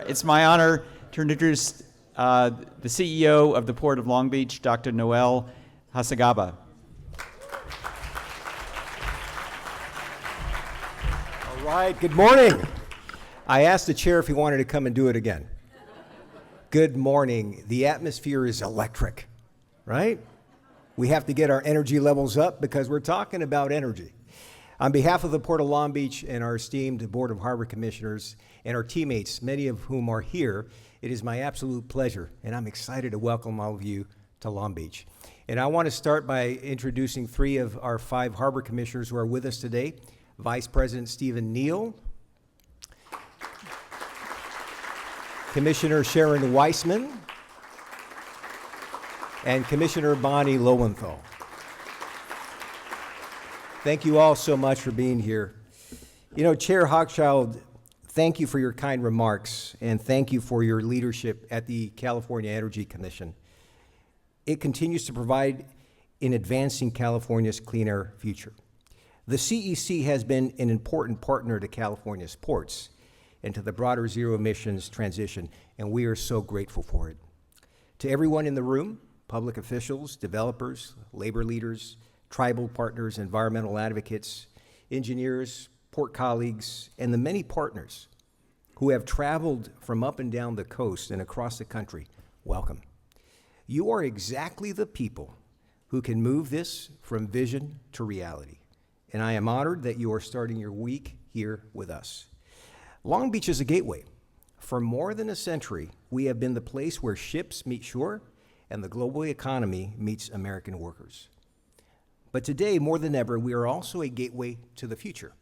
It's my honor to introduce the CEO of the Port of Long Beach, Dr. Noel Hacegaba. All right, good morning. I asked the chair if he wanted to come and do it again. Good morning. The atmosphere is electric, right? We have to get our energy levels up because we're talking about energy. On behalf of the Port of Long Beach and our esteemed Board of Harbor Commissioners and our teammates, many of whom are here, it is my absolute pleasure, and I'm excited to welcome all of you to Long Beach. And I want to start by introducing three of our 5 Harbor Commissioners who are with us today. Vice President Stephen Neal, Commissioner Sharon Weissman, and Commissioner Bonnie Lowenthal. Thank you all so much for being here. You know, Chair Hochschild, thank you for your kind remarks, and thank you for your leadership at the California Energy Commission. It continues to provide in advancing California's clean air future. The CEC has been an important partner to California's ports and to the broader zero emissions transition, and we are so grateful for it. To everyone in the room, public officials, developers, labor leaders, tribal partners, environmental advocates, engineers, port colleagues, and the many partners who have traveled from up and down the coast and across the country, welcome. You are exactly the people who can move this from vision to reality, and I am honored that you are starting your week here with us. Long Beach is a gateway. For more than a century, we have been the place where ships meet shore and the global economy meets American workers. But today, more than ever, we are also a gateway to the future,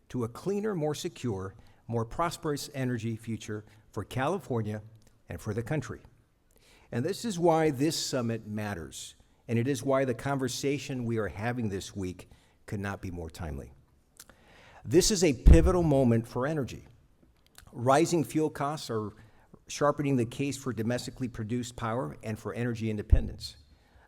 to a cleaner, more secure, more prosperous energy future for California and for the country. And this is why this summit matters, and it is why the conversation we are having this week could not be more timely. This is a pivotal moment for energy. Rising fuel costs are sharpening the case for domestically produced power and for energy independence.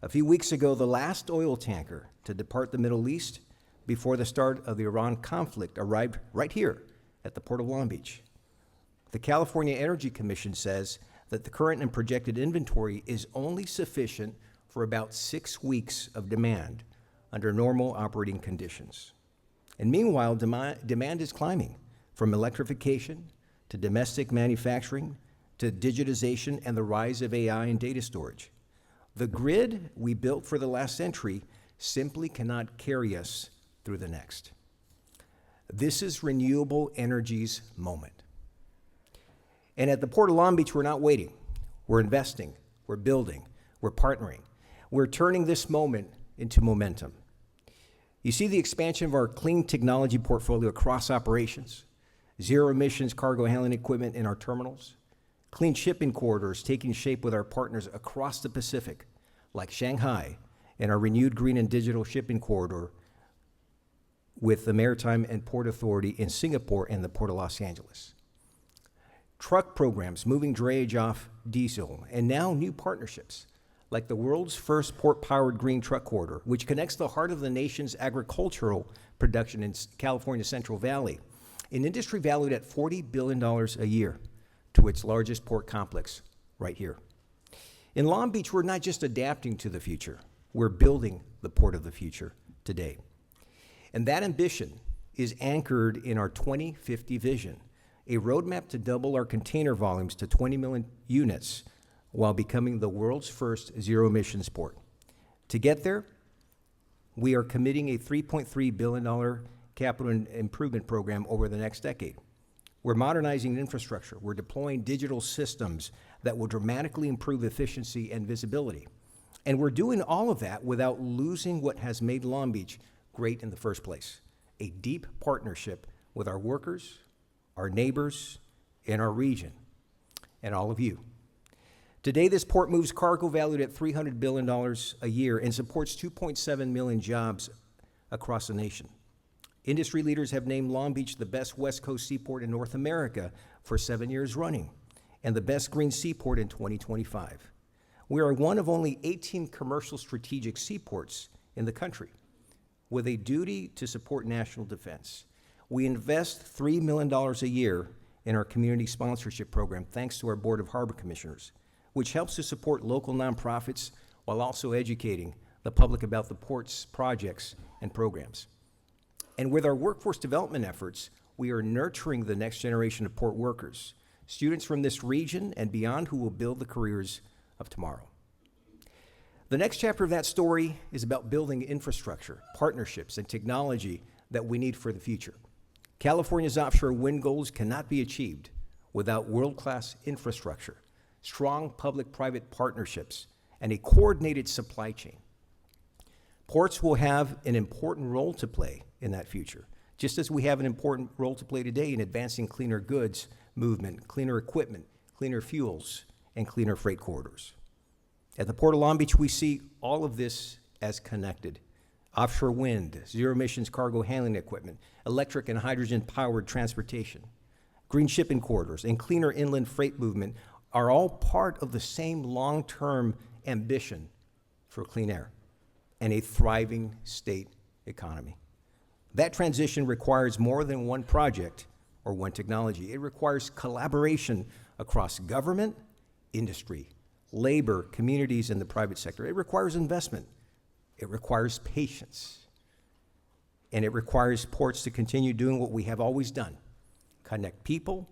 A few weeks ago, the last oil tanker to depart the Middle East before the start of the Iran conflict arrived right here at the Port of Long Beach. The California Energy Commission says that the current and projected inventory is only sufficient for about 6 weeks of demand under normal operating conditions. And meanwhile, demand is climbing, from electrification to domestic manufacturing to digitization and the rise of AI and data storage. The grid we built for the last century simply cannot carry us through the next. This is renewable energy's moment. And at the Port of Long Beach, we're not waiting. We're investing, we're building, we're partnering. We're turning this moment into momentum. You see the expansion of our clean technology portfolio across operations, zero emissions cargo handling equipment in our terminals, clean shipping corridors taking shape with our partners across the Pacific, like Shanghai, and our renewed green and digital shipping corridor with the Maritime and Port Authority in Singapore and the Port of Los Angeles. Truck programs moving drayage off diesel, and now new partnerships, like the world's first port-powered green truck corridor, which connects the heart of the nation's agricultural production in California's Central Valley, an industry valued at $40 billion a year, to its largest port complex right here. In Long Beach, we're not just adapting to the future, we're building the port of the future today. And that ambition is anchored in our 2050 vision, a roadmap to double our container volumes to 20 million units while becoming the world's first zero emissions port. To get there, we are committing a $3.3 billion capital improvement program over the next decade. We're modernizing infrastructure. We're deploying digital systems that will dramatically improve efficiency and visibility. And we're doing all of that without losing what has made Long Beach great in the first place, a deep partnership with our workers, our neighbors, and our region, and all of you. Today, this port moves cargo valued at $300 billion a year and supports 2.7 million jobs across the nation. Industry leaders have named Long Beach the best West Coast seaport in North America for 7 years running, and the best green seaport in 2025. We are one of only 18 commercial strategic seaports in the country with a duty to support national defense. We invest $3 million a year in our community sponsorship program, thanks to our Board of Harbor Commissioners, which helps to support local nonprofits while also educating the public about the port's projects and programs. And with our workforce development efforts, we are nurturing the next generation of port workers, students from this region and beyond who will build the careers of tomorrow. The next chapter of that story is about building infrastructure, partnerships, and technology that we need for the future. California's offshore wind goals cannot be achieved without world-class infrastructure, strong public-private partnerships, and a coordinated supply chain. Ports will have an important role to play in that future, just as we have an important role to play today in advancing cleaner goods movement, cleaner equipment, cleaner fuels, and cleaner freight corridors. At the Port of Long Beach, we see all of this as connected. Offshore wind, zero emissions cargo handling equipment, electric and hydrogen powered transportation, green shipping corridors, and cleaner inland freight movement are all part of the same long-term ambition for clean air and a thriving state economy. That transition requires more than one project or one technology. It requires collaboration across government, industry, labor, communities, and the private sector. It requires investment. It requires patience. And it requires ports to continue doing what we have always done: connect people,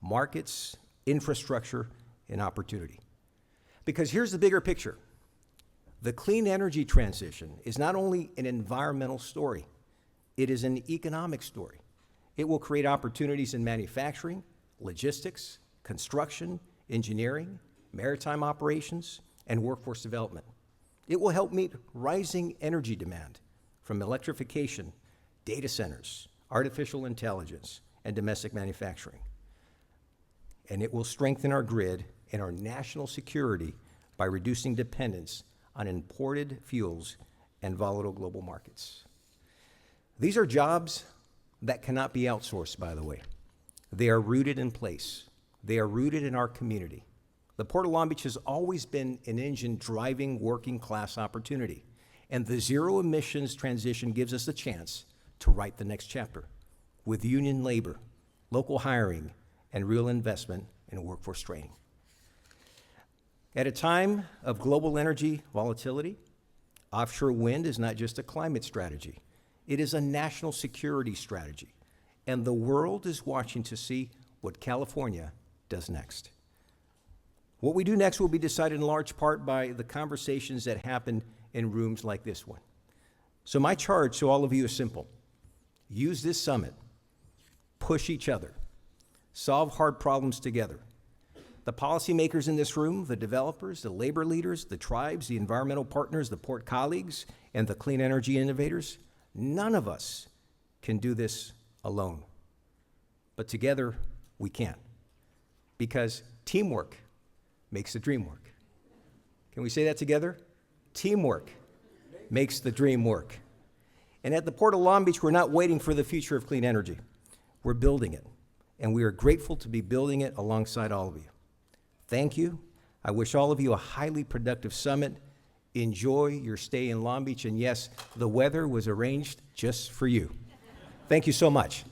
markets, infrastructure, and opportunity. Because here's the bigger picture. The clean energy transition is not only an environmental story, it is an economic story. It will create opportunities in manufacturing, logistics, construction, engineering, maritime operations, and workforce development. It will help meet rising energy demand from electrification, data centers, artificial intelligence, and domestic manufacturing. And it will strengthen our grid and our national security by reducing dependence on imported fuels and volatile global markets. These are jobs that cannot be outsourced, by the way. They are rooted in place. They are rooted in our community. The Port of Long Beach has always been an engine driving working class opportunity, and the zero emissions transition gives us a chance to write the next chapter with union labor, local hiring, and real investment in workforce training. At a time of global energy volatility, offshore wind is not just a climate strategy. It is a national security strategy, and the world is watching to see what California does next. What we do next will be decided in large part by the conversations that happen in rooms like this one. So my charge to all of you is simple. Use this summit. Push each other. Solve hard problems together. The policymakers in this room, the developers, the labor leaders, the tribes, the environmental partners, the port colleagues, and the clean energy innovators, none of us can do this alone. But together, we can. Because teamwork makes the dream work. Can we say that together? Teamwork makes the dream work. And at the Port of Long Beach, we're not waiting for the future of clean energy. We're building it. And we are grateful to be building it alongside all of you. Thank you. I wish all of you a highly productive summit. Enjoy your stay in Long Beach. And yes, the weather was arranged just for you. Thank you so much.